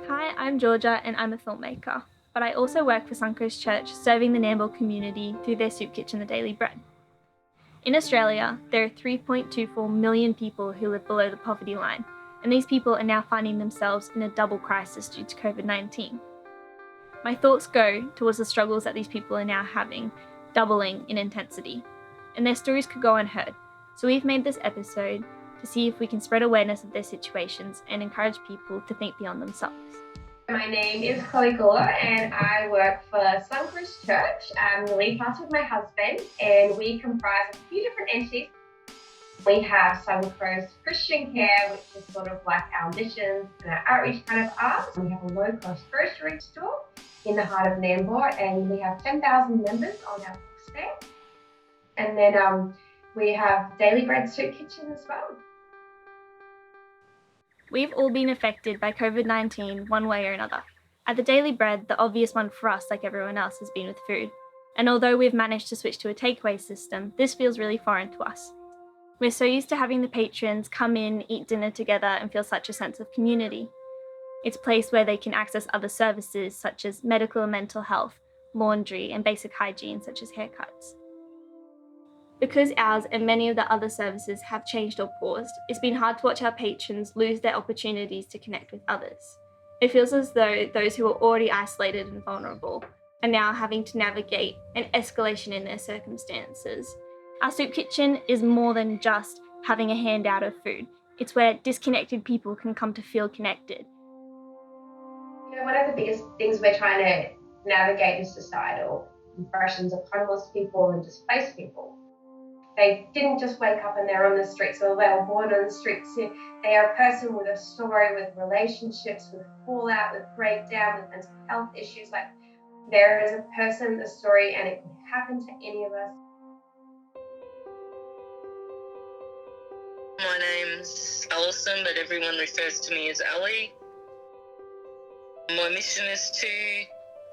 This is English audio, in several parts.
Hi, I'm Georgia and I'm a filmmaker, but I also work for Suncoast Church serving the Nambour community through their soup kitchen, The Daily Bread. In Australia, there are 3.24 million people who live below the poverty line, and these people are now finding themselves in a double crisis due to COVID-19. My thoughts go towards the struggles that these people are now having, doubling in intensity, and their stories could go unheard. So we've made this episode to see if we can spread awareness of their situations and encourage people to think beyond themselves. My name is Chloe Gula and I work for Suncoast Church. I'm the lead pastor with my husband and we comprise a few different entities. We have Suncoast Christian Care, which is sort of like our missions and our outreach kind of arm. We have a low-cost grocery store in the heart of Nambour and we have 10,000 members on our books there. And then we have Daily Bread Soup Kitchen as well. We've all been affected by COVID-19 one way or another. At the Daily Bread, the obvious one for us, like everyone else, has been with food. And although we've managed to switch to a takeaway system, this feels really foreign to us. We're so used to having the patrons come in, eat dinner together, and feel such a sense of community. It's a place where they can access other services such as medical and mental health, laundry, and basic hygiene such as haircuts. Because ours and many of the other services have changed or paused, it's been hard to watch our patrons lose their opportunities to connect with others. It feels as though those who are already isolated and vulnerable are now having to navigate an escalation in their circumstances. Our soup kitchen is more than just having a handout of food. It's where disconnected people can come to feel connected. One of the biggest things we're trying to navigate is societal impressions of homeless people and displaced people. They didn't just wake up and they're on the streets, or they were born on the streets. They are a person with a story, with relationships, with fallout, with breakdown, with mental health issues. Like, there is a person, a story, and it could happen to any of us. My name's Alison, but everyone refers to me as Ali. My mission is to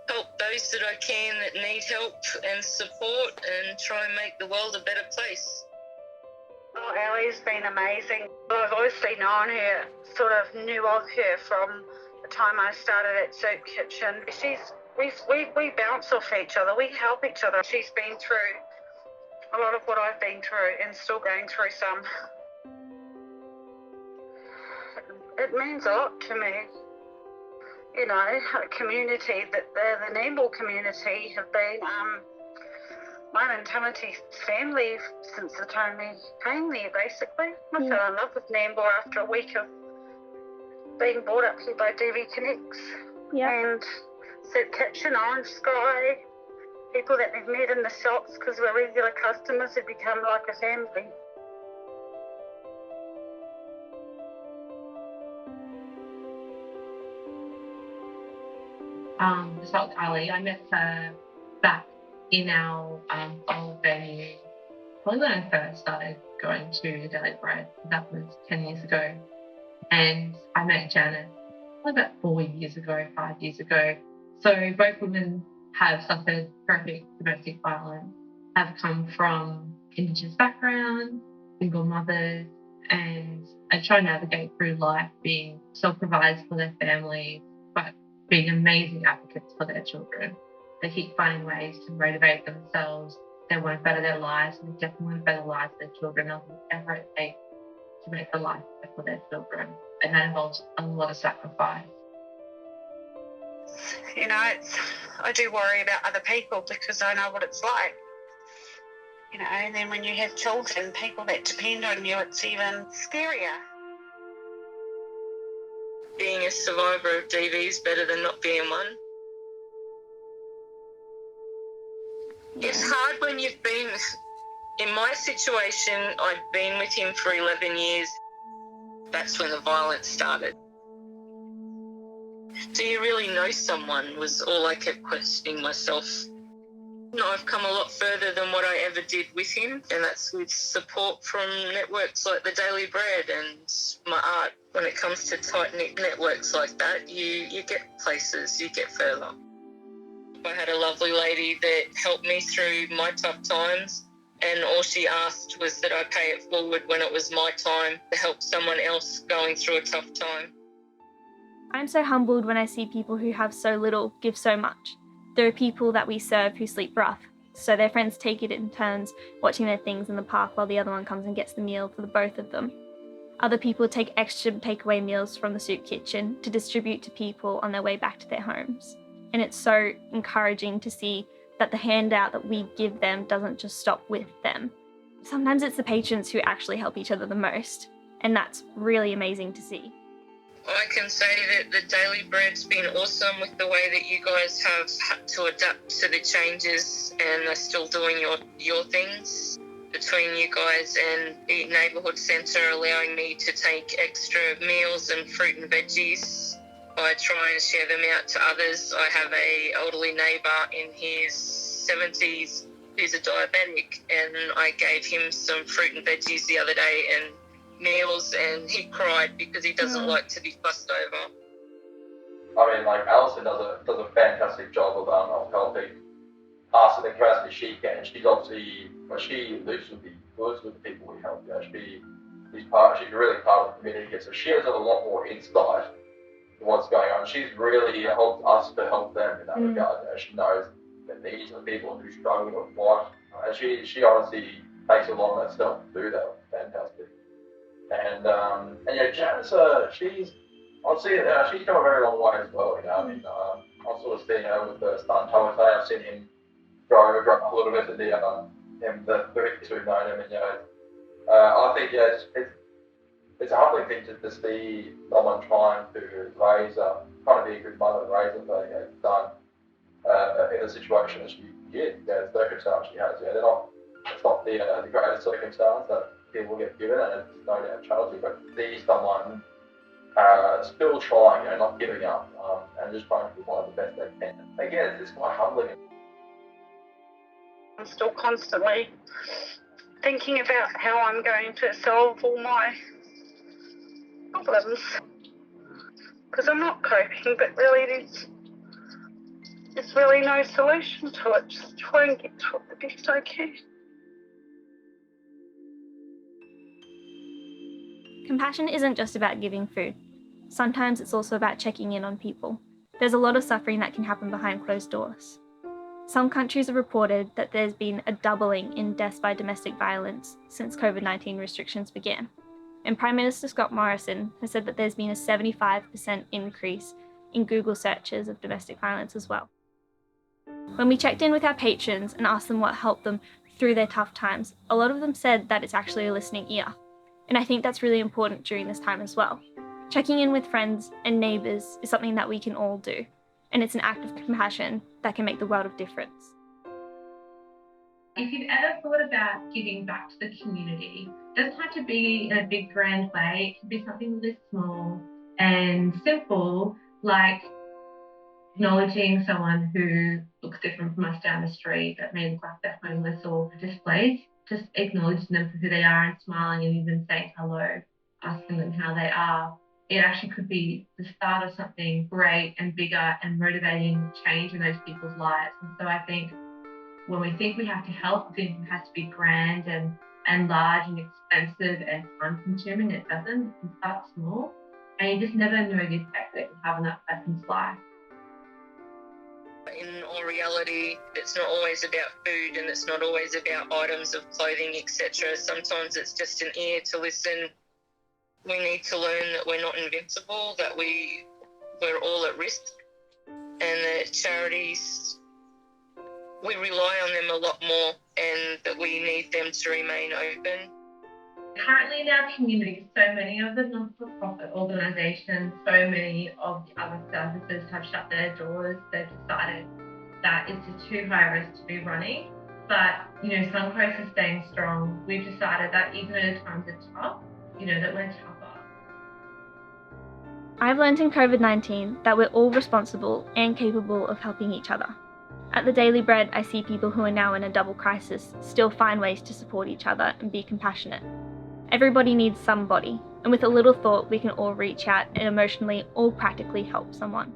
help those that I can that need help and support and try and make the world a better place. Oh, Ali's been amazing. I've obviously known her, sort of knew of her from the time I started at Soup Kitchen. We bounce off each other, we help each other. She's been through a lot of what I've been through and still going through some. It means a lot to me. You know, a community, that the Nambour community have been my mentality family since the time we came there, basically. I fell in love with Nambour after a week of being brought up here by DV Connects. And Soup Kitchen, Orange Sky, people that we've met in the shops because we're regular customers have become like a family. So Ali, I met her back in our old venue, probably when I first started going to the Daily Bread. That was 10 years ago. And I met Janet probably about 5 years ago. So both women have suffered horrific domestic violence, have come from Indigenous backgrounds, single mothers, and are trying to navigate through life being self-providers for their families, but being amazing advocates for their children. They keep finding ways to motivate themselves. They want to better their lives, and they definitely want to better the lives of their children, and whatever it takes to make the life better for their children. And that involves a lot of sacrifice. You know, I do worry about other people because I know what it's like. You know, and then when you have children, people that depend on you, it's even scarier. Being a survivor of DV is better than not being one. It's hard when you've been, in my situation, I'd been with him for 11 years. That's when the violence started. Do you really know someone was all I kept questioning myself. No, I've come a lot further than what I ever did with him, and that's with support from networks like the Daily Bread and my art. When it comes to tight-knit networks like that, you get places, you get further. I had a lovely lady that helped me through my tough times, and all she asked was that I pay it forward when it was my time to help someone else going through a tough time. I'm so humbled when I see people who have so little give so much. There are people that we serve who sleep rough, so their friends take it in turns watching their things in the park while the other one comes and gets the meal for the both of them. Other people take extra takeaway meals from the soup kitchen to distribute to people on their way back to their homes. And it's so encouraging to see that the handout that we give them doesn't just stop with them. Sometimes it's the patrons who actually help each other the most, and that's really amazing to see. I can say that the Daily Bread's been awesome with the way that you guys have had to adapt to the changes and are still doing your things. Between you guys and the neighbourhood centre allowing me to take extra meals and fruit and veggies, I try and share them out to others. I have a elderly neighbour in his 70s who's a diabetic, and I gave him some fruit and veggies the other day and meals, and he cried because he doesn't like to be fussed over. I mean, like Alison does a fantastic job of helping us in the capacity she can. She's obviously, well, she lives with the people we help. You know, she's really part of the community, so she has a lot more insight to what's going on. She's really helped us to help them in that regard. You know, she knows the needs of people who struggle with what, and she honestly takes a lot of that stuff to do that. Fantastic. And you know, Janice, she's come a very long way as well. You know, I mean, I've sort of seen her with the stunt Tomate. I've seen him grow up a little bit to the victims who've known him, and you know, I think it's a humbling thing to see someone trying to trying to be a good mother and raise a son in a situation that she did, the circumstance she has. Yeah, it's not the greatest circumstance that people get given, and it's no doubt challenging, but to see someone still trying, you know, not giving up, and just trying to provide the best they can. Again, it's quite humbling. I'm still constantly thinking about how I'm going to solve all my problems, because I'm not coping, but really there's really no solution to it. Just try and get to it the best I can. Compassion isn't just about giving food. Sometimes it's also about checking in on people. There's a lot of suffering that can happen behind closed doors. Some countries have reported that there's been a doubling in deaths by domestic violence since COVID-19 restrictions began. And Prime Minister Scott Morrison has said that there's been a 75% increase in Google searches of domestic violence as well. When we checked in with our patrons and asked them what helped them through their tough times, a lot of them said that it's actually a listening ear. And I think that's really important during this time as well. Checking in with friends and neighbours is something that we can all do, and it's an act of compassion that can make the world of difference. If you've ever thought about giving back to the community, it doesn't have to be in a big grand way. It can be something really small and simple, like acknowledging someone who looks different from us down the street, that may look like they're homeless or displaced. Just acknowledging them for who they are and smiling and even saying hello, asking them how they are. It actually could be the start of something great and bigger and motivating change in those people's lives. And so I think when we think we have to help, we think it has to be grand and large and expensive and time-consuming. It doesn't. You can start small, and you just never know the effect that it can have on that person's life. In all reality, it's not always about food, and it's not always about items of clothing, etc. Sometimes it's just an ear to listen. We need to learn that we're not invincible, that we're all at risk, and that charities, we rely on them a lot more, and that we need them to remain open. Currently in our community, so many of the non-for-profit organisations, so many of the other services have shut their doors. They've decided that it's just too high risk to be running. But, Suncoast is staying strong. We've decided that even at times it's tough, that we're tougher. I've learned in COVID-19 that we're all responsible and capable of helping each other. At the Daily Bread, I see people who are now in a double crisis still find ways to support each other and be compassionate. Everybody needs somebody, and with a little thought, we can all reach out and emotionally or practically help someone.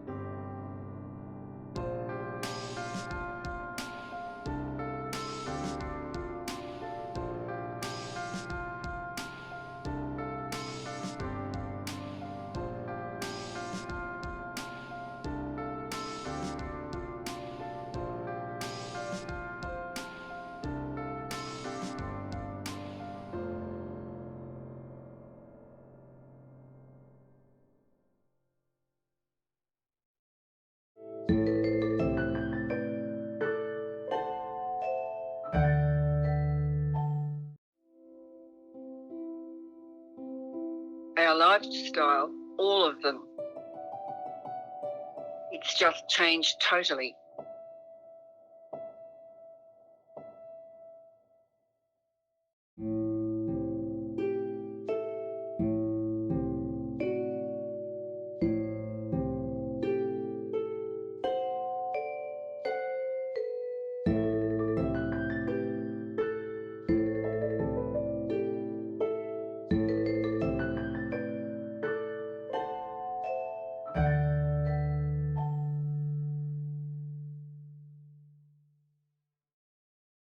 lifestyle, all of them. It's just changed totally.